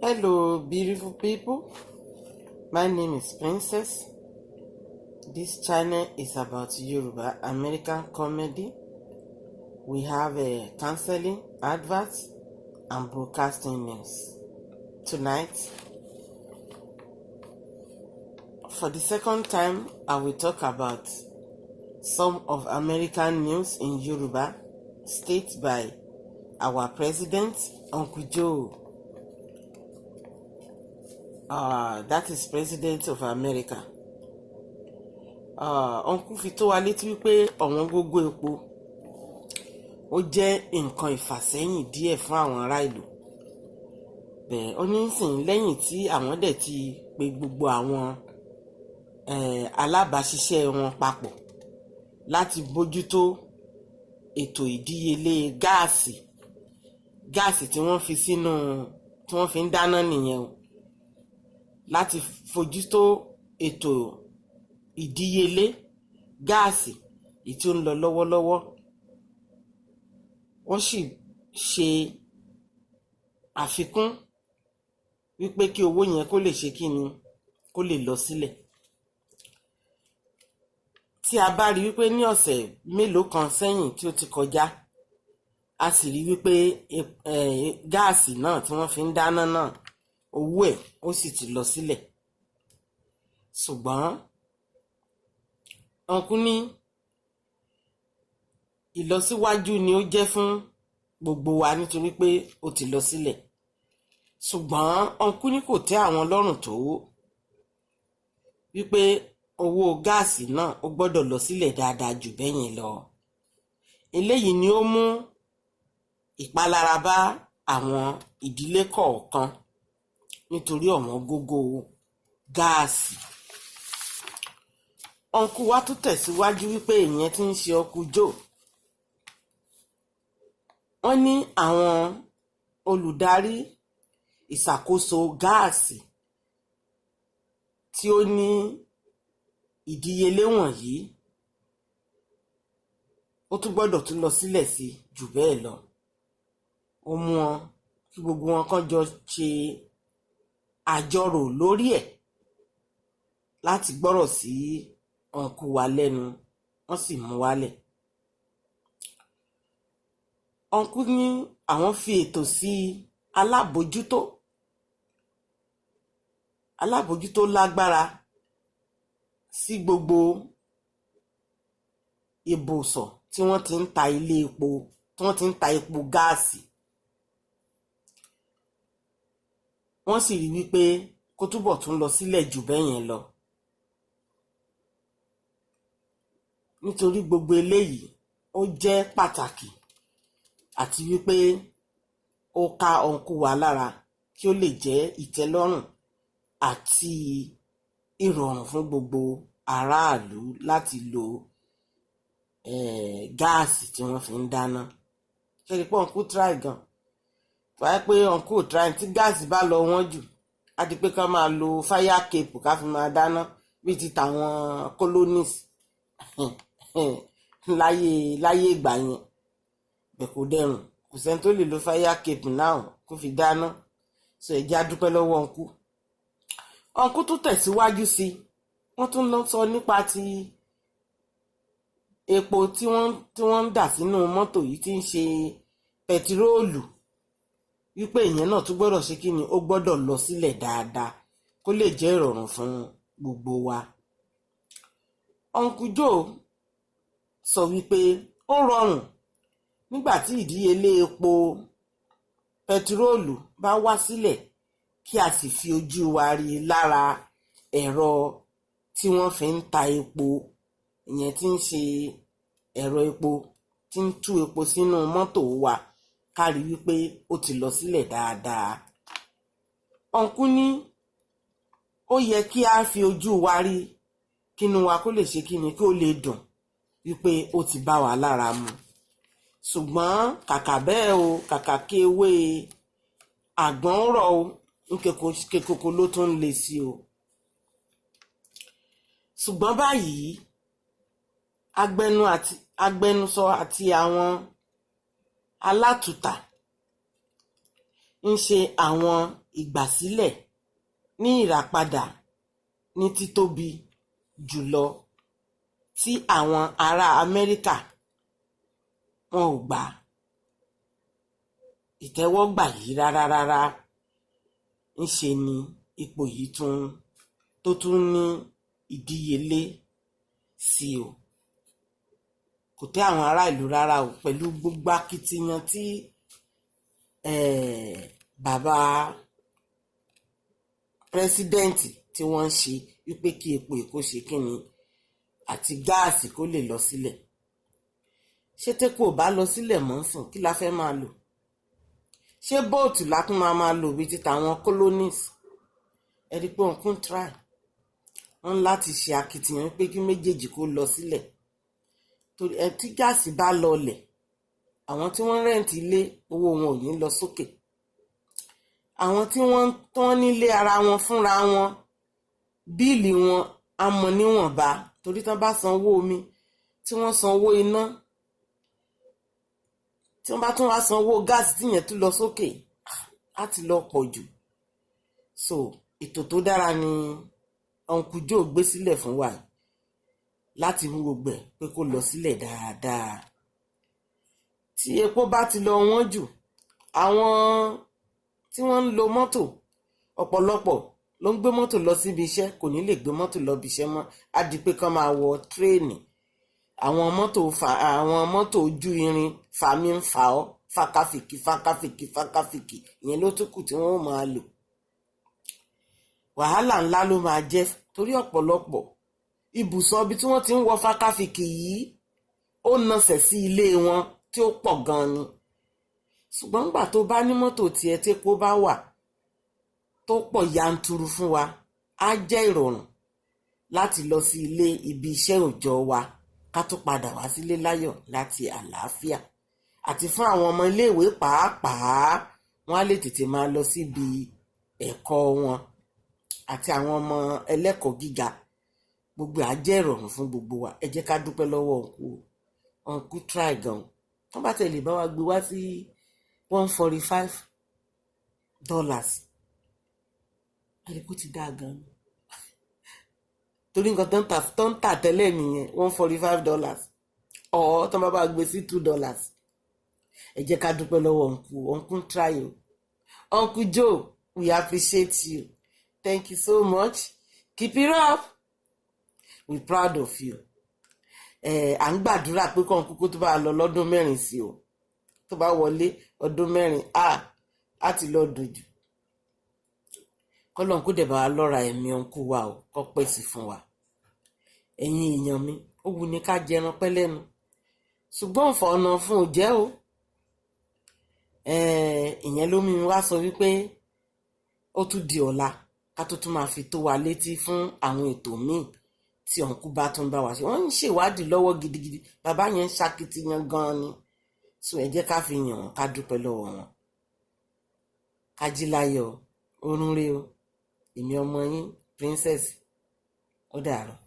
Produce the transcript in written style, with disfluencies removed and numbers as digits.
Hello, beautiful people. My name is Princess. This channel is about Yoruba American comedy. We have a counseling, adverts, and broadcasting news. Tonight, for the second time, I will talk about some of American news in Yoruba, stated by our president, Uncle Joe. That is President of America. Uncle fi tó wa létí wípé ọ̀wọ́n gógó epo ó jẹ́ nǹkan ìfàsẹ́yìn díẹ̀ fún àwọn ará ìlú. Bẹ́ẹ̀ ó ní sìn lẹ́yìn tí àwọn dẹ̀ ti pe gbogbo àwọn alábàáṣiṣẹ́ wọn papọ̀ láti bójútó ètò ìdíyelé gáàsì tí wọ́n fi sínú tí wọ́n fi ń dáná nìyẹn o. Láti fojútó ètò ìdíyelé gáàsì tí ó ń lọ lọ́wọ́lọ́wọ́, wọ́n sì ṣe àfikún wípé kí owó yẹn kó lè ṣe kíni kó lè lọ sílẹ̀. Tí a bá rí wípé ní ọ̀sẹ̀ mélòó kan sẹ́yìn tí ó ti kọjá, a sì rí wípé gáàsì náà tí wọ́n fi ń dáná náà owó ẹ̀ ó sì ti lọ sílẹ̀. Ṣùgbọ́n ọ̀nkú ní ìlọsíwájú ni ó jẹ́ fún gbogbo wa nítorí pé ó ti lọ sílẹ̀. Ṣùgbọ́n ọ̀nkú ní kò tẹ́ àwọn lọ́rùn tó wípé owó gáàsì náà ó gbọ́dọ̀ lọ sílẹ̀ dáadáa jù bẹ́yẹn lọ. Eléyìí ni ó mú ìpalára bá àwọn ìdílé kọ̀ọ̀kan nítorí ọ̀wọ́n gógó gáàsì. Ọ̀nkú wa tún tẹ̀síwájú wípé ìyẹn tí ń ṣe Uncle Joe. Wọ́n ní àwọn olùdarí ìṣàkóso gáàsì tí ó ní ìdíyelé wọ̀nyí ó tún gbọ́dọ̀ tún lọ sílẹ̀ sí jù bẹ́ẹ̀ lọ. Ó mú wọn kí gbogbo wọn kàn jọ ṣe àjọrò lórí ẹ̀ láti gbọ́rọ̀ sí ọ̀nkú wa lẹ́nu, wọ́n sì mú wálẹ̀. Ọ̀nkú ní àwọn fi ètò sí alábòjútó lágbára sí gbogbo ibùsọ̀ tí wọ́n ti ń ta ilé epo, tí wọ́n ti ń ta epo gáàsì. Wọ́n sì rí wípé kó túbọ̀ tún lọ sílẹ̀ jù bẹ́yẹn lọ. Nítorí gbogbo eléyìí ó jẹ́ pàtàkì àti wípé ó ká ọ̀nkú wa lára kí ó lè jẹ́ ìtẹ́lọ́rùn àti ìrọ̀rùn fún gbogbo aráàlú láti lo gáàsì tí wọ́n fi ń dáná. Ṣé rí pé ọ̀nkú try gan? Wáyé pé ọ̀nkú try tí gáàsì bá lọ wọ́n jù á di pé ká máa lo fire cape ká fi máa dáná bíi ti tàwọn colonies láyé ìgbà yẹn. Bẹ́ẹ̀ kò dẹrùn, kò sẹ́ni tó lè lo fire cape náà kó fi dáná. So ẹ jẹ́ á dúpẹ́ lọ́wọ́ ọ̀nkú. Ọ̀nkú tún tẹ̀síwájú sí i, wọ́n tún lọ sọ nípa ti epo tí wọ́n ń dà sínú mọ́tò yìí tí ń ṣe pẹtiróòlù, wípé ìyẹn náà tún gbọ́dọ̀ ṣe kíni ó gbọ́dọ̀ lọ sílẹ̀ dáadáa kó lè jẹ́ ìrọ̀rùn fún gbogbo wa. Uncle Joe sọ wípé ó rọrùn nígbà tí ìdíyelé epo pẹtiróòlù bá wá sílẹ̀ kí a sì fi ojú wa rí lára ẹ̀rọ tí wọ́n fi ń ta epo, ìyẹn tí ń ṣe ẹ̀rọ epo tí ń tú epo sínú mọ́tò wa, ká rí wípé ó ti lọ sílẹ̀ dáadáa. Ọ̀nkú ní ó yẹ kí a fi ojú wa rí kínú wa kó lè ṣe kíni kí ó lè dùn wípé ó ti bá wa lára mu. Ṣùgbọ́n kàkà bẹ́ẹ̀ o, kàkà kí ewé àgbọn rọ̀ o, nkekoko ló tún le sí o. Ṣùgbọ́n báyìí agbẹnusọ àti àwọn alátùtà ń ṣe àwọn ìgbàsílẹ̀ ní ìràpadà ní títóbi jùlọ tí àwọn ará Amẹ́ríkà wọn ò gbà ìtẹ́wọ́gbà yìí rárá. Ńṣe ni ipò yìí tó tún ní ìdíyelé sí o. Kò tẹ́ àwọn ará ìlú rárá o, pẹ̀lú gbogbo akitiyan tí bàbá pírẹsidẹ́ǹtì tí wọ́n ń ṣe wípé kí epo èkó ṣe kíni àti gáàsì kó lè lọ sílẹ̀. Ṣé tẹ́kọ̀ ò bá lọ sílẹ̀ mọ́ sìn kí la fẹ́ máa lò? Ṣé bóòtù látún máa lò bíi ti tàwọn colonies? Ẹ rí i pé òǹkùn try wọ́n láti ṣe akitiyan pé kí méjèèjì kó lọ sílẹ̀. Torí tí gáàsì bá lọlẹ̀, àwọn tí wọ́n rẹ́ǹtì ilé owó wọn ò ní lọ sókè. Àwọn tí wọ́n tán nílé ara wọn fúnra wọn, bíìlì wọn á mọ níwọ̀nba, torí tán bá san owó omi, tí wọ́n san owó iná, tí wọ́n bá tún wá san owó gáàsì tíyẹn tún lọ sókè, á ti lọ pọ̀ jù. So ètò tó dára ni Uncle Joe gbé sílẹ̀ fún wa láti mú gbogbo ẹ̀ pé kó lọ sílẹ̀ dáadáa. Tí epo bá ti lọ wọ́n jù, àwọn tí wọ́n ń lo mọ́tò, ọ̀pọ̀lọpọ̀ ló ń gbé mọ́tò lọ síbi iṣẹ́, kò ní lè gbé mọ́tò lọ ibi iṣẹ́ mọ́, á di pé kán máa wọ tírèènì. Àwọn mọ́tò ojú irin fàmí ń fà ọ́ fákàfìkì ìyẹn ló tún kù tí wọ́n ó máa lò. Wàhálà ńlá ló máa jẹ́, torí ọ̀pọ̀lọpọ̀ ibùsọ̀ ibi tí wọ́n ti ń wọ fákàfìkì yìí ó nasẹ̀ sí ilé wọn tí ó pọ̀ gan ni. Ṣùgbọ́n nígbà tó bá ní mọ́tò tiẹ̀ tépo bá wà tó pọ̀ yanturu fún wa, á jẹ́ ìrọ̀rùn láti lọ sí ilé ibi iṣẹ́ òòjọ́ wa, ká tó padà wá sílé láyọ̀ láti àlàáfíà. Àti fún àwọn ọmọ iléèwé pàápàá, wọ́n á lè tètè máa lọ síbi ẹ̀kọ́ wọn, àti àwọn ọmọ ẹlẹ́kọ̀ọ́ gíga. Gbogbo á jẹ́ ìrọ̀rùn fún gbogbo wa. Ẹ jẹ́ ká dúpẹ́ lọ́wọ́ Uncle try gan. Wọ́n bá tẹ̀lé bá wa gbé wá sí $145, àdìpọ̀ ti dáa gan. Torí nǹkan tó ń tà tẹ́lẹ̀ nìyẹn, $145, ọ̀ tó bá gbé sí $2. Ẹ jẹ́ ká dúpẹ́ lọ́wọ́ Uncle try o. Uncle Joe, we appreciate you. Thank you so much. Keep it up. We proud of you. À ń gbàdúrà pé kàn kúkú tó bá lọ lọ́dún 4 sí o. Tó bá wọlé ọdún 4, á ti lọ dojú. Kọ́lọ́n kó dẹ̀ bá wa lọ́ra ẹ̀mí Uncle wa o, kó pèsè fún wa. Ẹ̀yin èèyàn mi, ó wù ní ká jẹran pẹ́ lẹ́nu. Ṣùgbọ́n ọ̀nà fún ò jẹ́ o. Ìyẹn ló mú mi wá sọ wípé ó tún di ọ̀la ká tó tún máa fi tó wa létí fún àwọn ètò míì tí Uncle bá tún bá wa ṣe. Wọ́n ń ṣèwádìí lọ́wọ́ gidigidi, bàbá yẹn ń ṣakitiyan gan ni. So ẹ jẹ́ ká fi yàn wọ́n, ká dúpẹ́ lọ́wọ́ wọn. Ká jí láyọ̀, orun rè o. Èmi ọmọ yín Princess, ó dàárọ̀.